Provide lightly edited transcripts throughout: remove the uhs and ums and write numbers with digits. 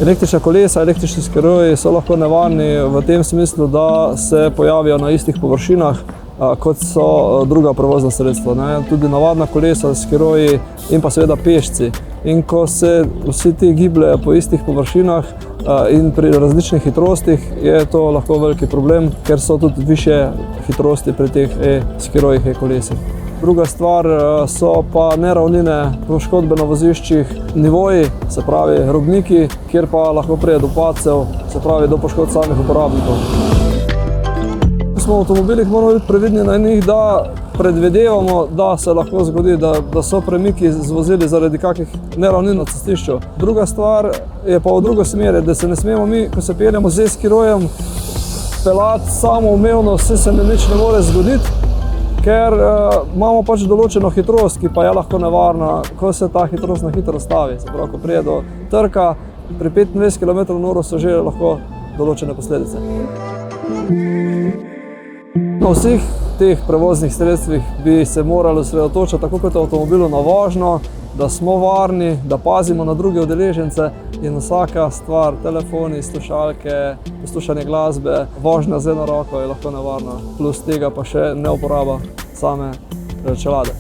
Električna kolesa, električni skiroji so lahko nevarni v tem smislu, da se pojavijo na istih površinah, kot so druga prevozna sredstva. Tudi navadna kolesa, skiroji in pa seveda pešci. In ko se vsi ti gibljejo po istih površinah in pri različnih hitrostih, je to lahko veliki problem, ker so tudi višje hitrosti pri teh e-skirojih, e-kolesih. Druga stvar so pa neravnine, poškodbe na voziščih, nivoji, se pravi robniki, kjer pa lahko pride do padcev, se pravi do poškodb samih uporabnikov. Ko smo v avtomobilih, moramo biti previdni na njih, da predvidevamo, da se lahko zgodi, da so premiki z vozili zaradi kakih neravnin na cestišču. Druga stvar je pa v drugo smer, da se ne smemo mi, ko se peljemo z e-skirojem, peljati samoumevno, vse se mi nič ne more zgoditi, ker imamo pač določeno hitrost, ki pa je lahko nevarna, ko se ta hitrost na hitro stavi. Se pravi, ko prije do trka, pri 25 km/h so že lahko določene posledice. Na vseh teh prevoznih sredstvih bi se morali osredotočiti, tako kot v avtomobilu, na vožnjo, da smo varni, da pazimo na druge udeležence in vsaka stvar, telefoni, slušalke, poslušanje glasbe, vožnja z eno roko je lahko nevarna, plus tega pa še neuporaba same čelade.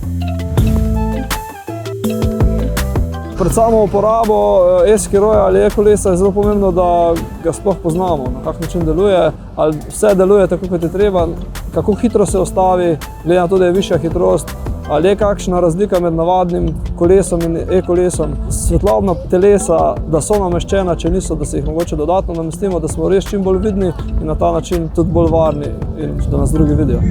Pred samo uporabo e-skiroja ali e-kolesa je zelo pomembno, da ga sploh poznamo, na kak način deluje, ali vse deluje tako, kot je treba, kako hitro se ustavi, glede na to, da je višja hitrost, ali je kakšna razlika med navadnim kolesom in e-kolesom. Svetlobna telesa, da so nameščena, če niso, da se jih mogoče dodatno namestimo, da smo res čim bolj vidni in na ta način tudi bolj varni in da nas drugi vidijo.